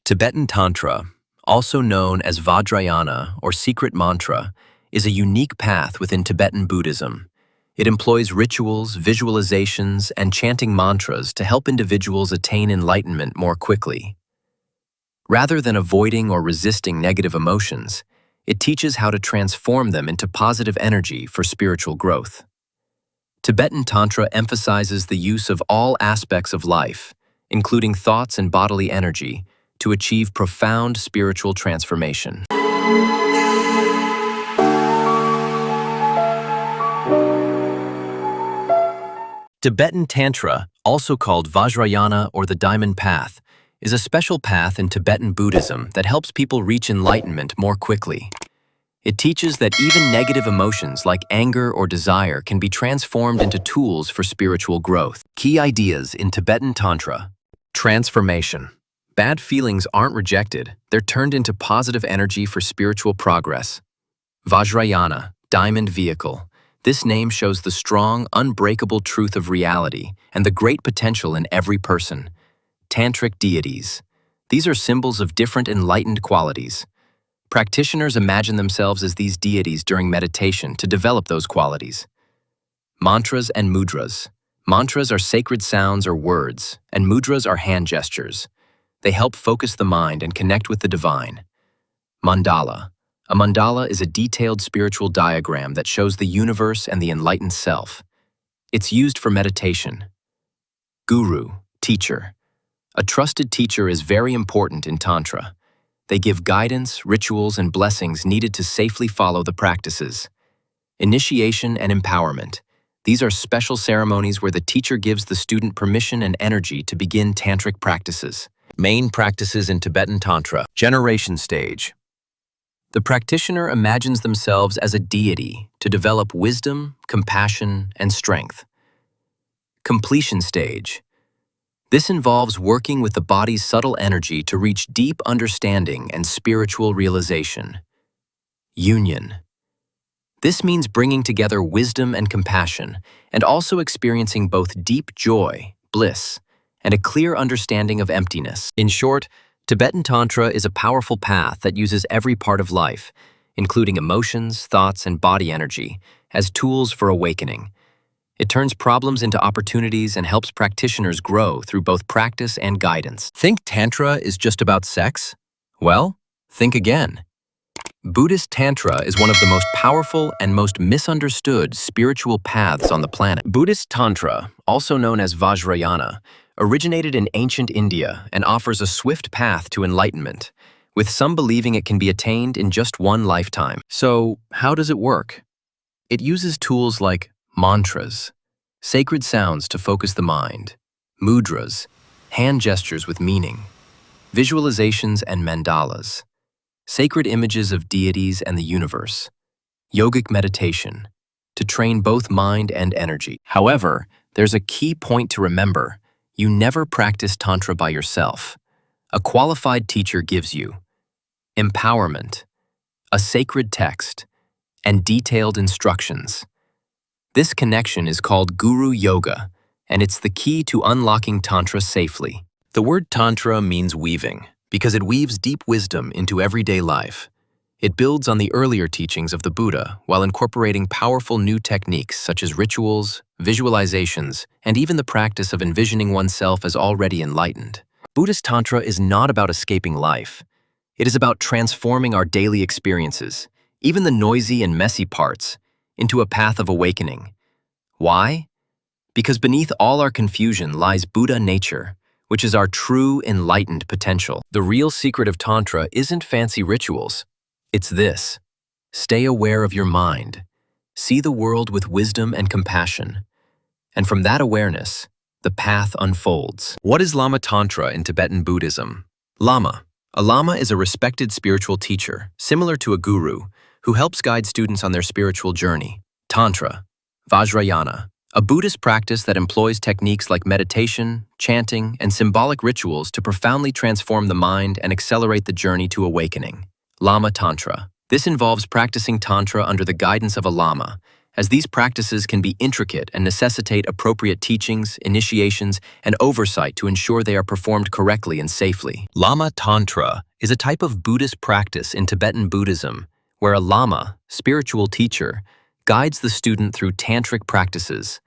Tibetan Tantra, also known as Vajrayana or secret mantra, is a unique path within Tibetan Buddhism. It employs rituals, visualizations, and chanting mantras to help individuals attain enlightenment more quickly. Rather than avoiding or resisting negative emotions, it teaches how to transform them into positive energy for spiritual growth. Tibetan Tantra emphasizes the use of all aspects of life, including thoughts and bodily energy, to achieve profound spiritual transformation. Tibetan Tantra, also called Vajrayana or the Diamond Path, is a special path in Tibetan Buddhism that helps people reach enlightenment more quickly. It teaches that even negative emotions like anger or desire can be transformed into tools for spiritual growth. Key ideas in Tibetan Tantra. Transformation. Bad feelings aren't rejected, they're turned into positive energy for spiritual progress. Vajrayana, diamond vehicle. This name shows the strong, unbreakable truth of reality and the great potential in every person. Tantric deities. These are symbols of different enlightened qualities. Practitioners imagine themselves as these deities during meditation to develop those qualities. Mantras and mudras. Mantras are sacred sounds or words, and mudras are hand gestures. They help focus the mind and connect with the divine. Mandala. A mandala is a detailed spiritual diagram that shows the universe and the enlightened self. It's used for meditation. Guru, teacher. A trusted teacher is very important in Tantra. They give guidance, rituals, and blessings needed to safely follow the practices. Initiation and empowerment. These are special ceremonies where the teacher gives the student permission and energy to begin tantric practices. Main practices in Tibetan Tantra. Generation stage. The practitioner imagines themselves as a deity to develop wisdom, compassion, and strength. Completion stage. This involves working with the body's subtle energy to reach deep understanding and spiritual realization. Union. This means bringing together wisdom and compassion, and also experiencing both deep joy, bliss, and a clear understanding of emptiness. In short, Tibetan Tantra is a powerful path that uses every part of life, including emotions, thoughts, and body energy, as tools for awakening. It turns problems into opportunities and helps practitioners grow through both practice and guidance. Think Tantra is just about sex? Well, think again. Buddhist Tantra is one of the most powerful and most misunderstood spiritual paths on the planet. Buddhist Tantra, also known as Vajrayana, originated in ancient India and offers a swift path to enlightenment, with some believing it can be attained in just one lifetime. So, how does it work? It uses tools like mantras, sacred sounds to focus the mind, mudras, hand gestures with meaning, visualizations and mandalas, sacred images of deities and the universe, yogic meditation, to train both mind and energy. However, there's a key point to remember. You never practice Tantra by yourself. A qualified teacher gives you empowerment, a sacred text, and detailed instructions. This connection is called Guru Yoga, and it's the key to unlocking Tantra safely. The word Tantra means weaving, because it weaves deep wisdom into everyday life. It builds on the earlier teachings of the Buddha while incorporating powerful new techniques such as rituals, visualizations, and even the practice of envisioning oneself as already enlightened. Buddhist Tantra is not about escaping life. It is about transforming our daily experiences, even the noisy and messy parts, into a path of awakening. Why? Because beneath all our confusion lies Buddha nature, which is our true enlightened potential. The real secret of Tantra isn't fancy rituals. It's this: stay aware of your mind, see the world with wisdom and compassion, and from that awareness, the path unfolds. What is Lama Tantra in Tibetan Buddhism? Lama. A Lama is a respected spiritual teacher, similar to a guru, who helps guide students on their spiritual journey. Tantra. Vajrayana. A Buddhist practice that employs techniques like meditation, chanting, and symbolic rituals to profoundly transform the mind and accelerate the journey to awakening. Lama Tantra. This involves practicing Tantra under the guidance of a Lama, as these practices can be intricate and necessitate appropriate teachings, initiations, and oversight to ensure they are performed correctly and safely. Lama Tantra is a type of Buddhist practice in Tibetan Buddhism where a lama, spiritual teacher, guides the student through tantric practices.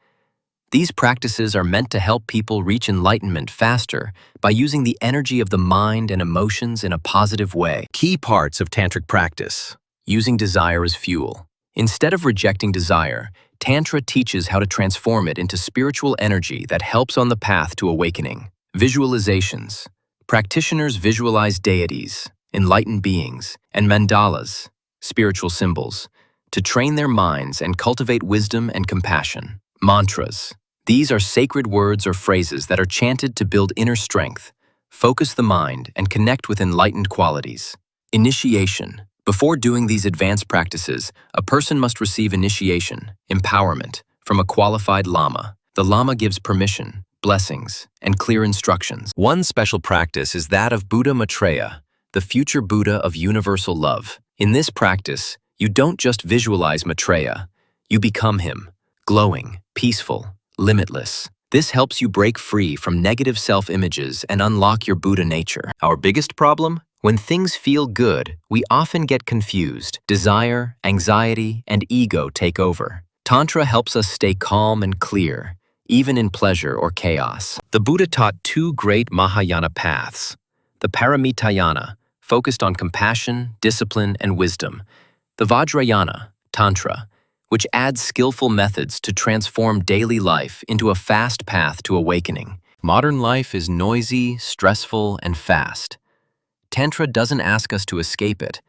These practices are meant to help people reach enlightenment faster by using the energy of the mind and emotions in a positive way. Key parts of tantric practice: using desire as fuel. Instead of rejecting desire, Tantra teaches how to transform it into spiritual energy that helps on the path to awakening. Visualizations. Practitioners visualize deities, enlightened beings, and mandalas, spiritual symbols, to train their minds and cultivate wisdom and compassion. Mantras. These are sacred words or phrases that are chanted to build inner strength, focus the mind, and connect with enlightened qualities. Initiation. Before doing these advanced practices, a person must receive initiation, empowerment, from a qualified lama. The lama gives permission, blessings, and clear instructions. One special practice is that of Buddha Maitreya, the future Buddha of universal love. In this practice, you don't just visualize Maitreya, you become him, glowing, peaceful, limitless. This helps you break free from negative self-images and unlock your Buddha nature. Our biggest problem? When things feel good, we often get confused. Desire, anxiety, and ego take over. Tantra helps us stay calm and clear, even in pleasure or chaos. The Buddha taught two great Mahayana paths. The Paramitayana, focused on compassion, discipline, and wisdom. The Vajrayana, Tantra, which adds skillful methods to transform daily life into a fast path to awakening. Modern life is noisy, stressful, and fast. Tantra doesn't ask us to escape it.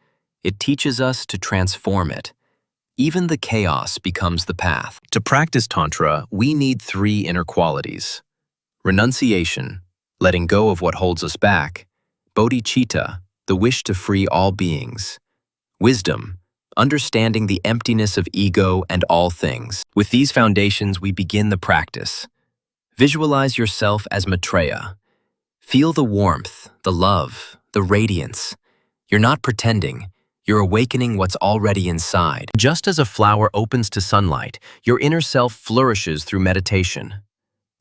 It teaches us to transform it. Even the chaos becomes the path. To practice Tantra, we need three inner qualities: renunciation, letting go of what holds us back; bodhicitta, the wish to free all beings; wisdom, understanding the emptiness of ego and all things. With these foundations, we begin the practice. Visualize yourself as Maitreya. Feel the warmth, the love, the radiance. You're not pretending. You're awakening what's already inside. Just as a flower opens to sunlight, your inner self flourishes through meditation.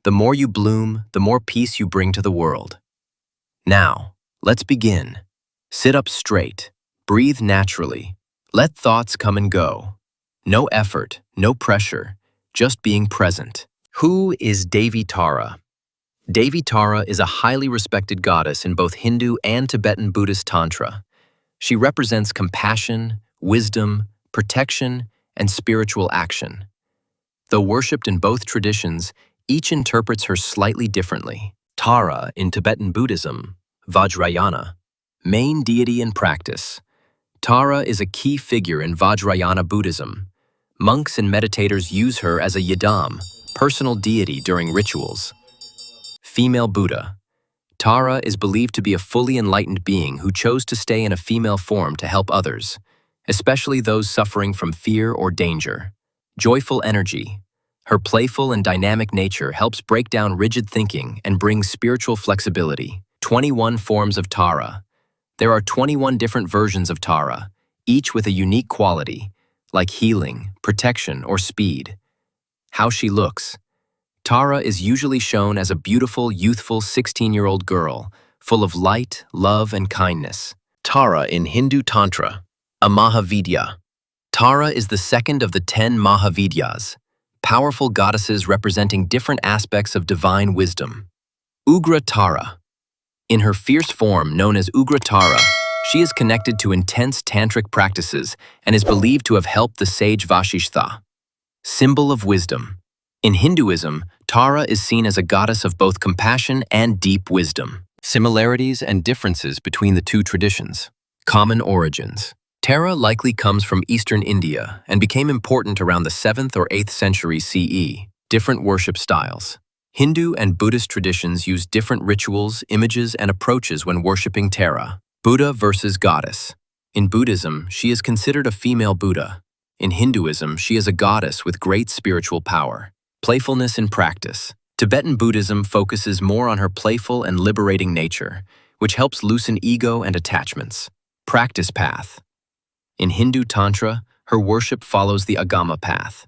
The more you bloom, the more peace you bring to the world. Now, let's begin. Sit up straight. Breathe naturally. Let thoughts come and go. No effort, no pressure, just being present. Who is Devi Tara? Devi Tara is a highly respected goddess in both Hindu and Tibetan Buddhist Tantra. She represents compassion, wisdom, protection, and spiritual action. Though worshipped in both traditions, each interprets her slightly differently. Tara in Tibetan Buddhism, Vajrayana, main deity in practice. Tara is a key figure in Vajrayana Buddhism. Monks and meditators use her as a yidam, personal deity during rituals. Female Buddha. Tara is believed to be a fully enlightened being who chose to stay in a female form to help others, especially those suffering from fear or danger. Joyful energy. Her playful and dynamic nature helps break down rigid thinking and bring spiritual flexibility. 21 forms of Tara. There are 21 different versions of Tara, each with a unique quality, like healing, protection, or speed. How she looks. Tara is usually shown as a beautiful, youthful 16-year-old girl, full of light, love, and kindness. Tara in Hindu Tantra, a Mahavidya. Tara is the second of the 10 Mahavidyas, powerful goddesses representing different aspects of divine wisdom. Ugra Tara. In her fierce form, known as Ugra Tara, she is connected to intense tantric practices and is believed to have helped the sage Vasishtha. Symbol of wisdom. In Hinduism, Tara is seen as a goddess of both compassion and deep wisdom. Similarities and differences between the two traditions. Common origins. Tara likely comes from eastern India and became important around the 7th or 8th century CE. Different worship styles. Hindu and Buddhist traditions use different rituals, images, and approaches when worshipping Tara. Buddha versus goddess. In Buddhism, she is considered a female Buddha. In Hinduism, she is a goddess with great spiritual power. Playfulness in practice. Tibetan Buddhism focuses more on her playful and liberating nature, which helps loosen ego and attachments. Practice path. In Hindu Tantra, her worship follows the Agama path.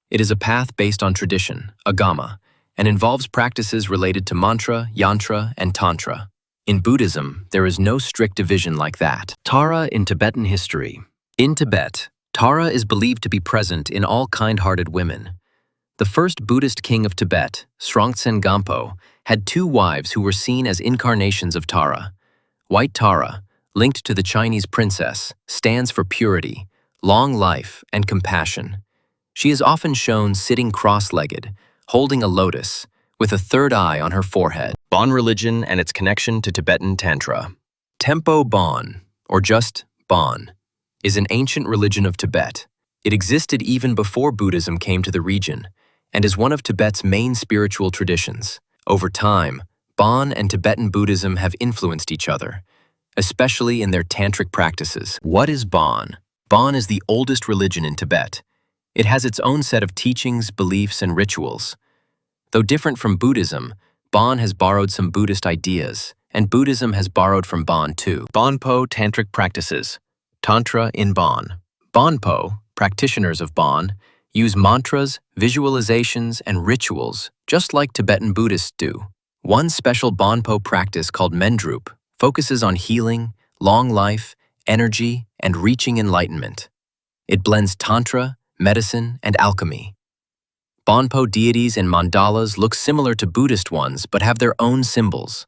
It is a path based on tradition, agama, and involves practices related to mantra, yantra, and tantra. In Buddhism, there is no strict division like that. Tara in Tibetan history. In Tibet, Tara is believed to be present in all kind-hearted women. The first Buddhist king of Tibet, Srongtsen Gampo, had two wives who were seen as incarnations of Tara. White Tara, linked to the Chinese princess, stands for purity, long life, and compassion. She is often shown sitting cross-legged, holding a lotus, with a third eye on her forehead. Bon religion and its connection to Tibetan Tantra. Tempo Bon, or just Bon, is an ancient religion of Tibet. It existed even before Buddhism came to the region, and is one of Tibet's main spiritual traditions. Over time, Bon and Tibetan Buddhism have influenced each other, especially in their tantric practices. What is Bon? Bon is the oldest religion in Tibet. It has its own set of teachings, beliefs, and rituals. Though different from Buddhism, Bon has borrowed some Buddhist ideas, and Buddhism has borrowed from Bon too. Bonpo Tantric Practices. Tantra in Bon. Bonpo, practitioners of Bon, use mantras, visualizations, and rituals, just like Tibetan Buddhists do. One special Bonpo practice called Mendrup focuses on healing, long life, energy, and reaching enlightenment. It blends Tantra, medicine, and alchemy. Bonpo deities and mandalas look similar to Buddhist ones but have their own symbols.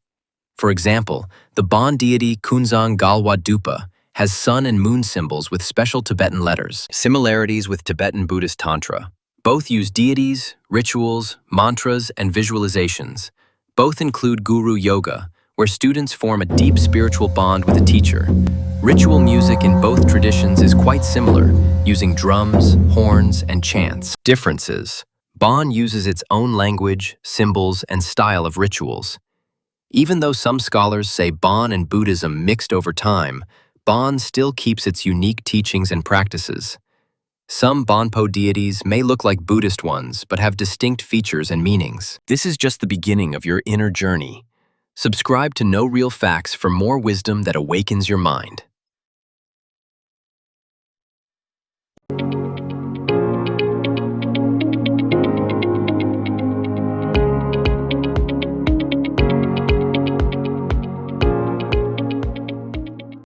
For example, the Bon deity Kunzang Galwa Dupa has sun and moon symbols with special Tibetan letters. Similarities with Tibetan Buddhist Tantra. Both use deities, rituals, mantras, and visualizations. Both include guru yoga, where students form a deep spiritual bond with a teacher. Ritual music in both traditions is quite similar, using drums, horns, and chants. Differences. Bon uses its own language, symbols, and style of rituals. Even though some scholars say Bon and Buddhism mixed over time, Bon still keeps its unique teachings and practices. Some Bonpo deities may look like Buddhist ones, but have distinct features and meanings. This is just the beginning of your inner journey. Subscribe to Know Real Facts for more wisdom that awakens your mind.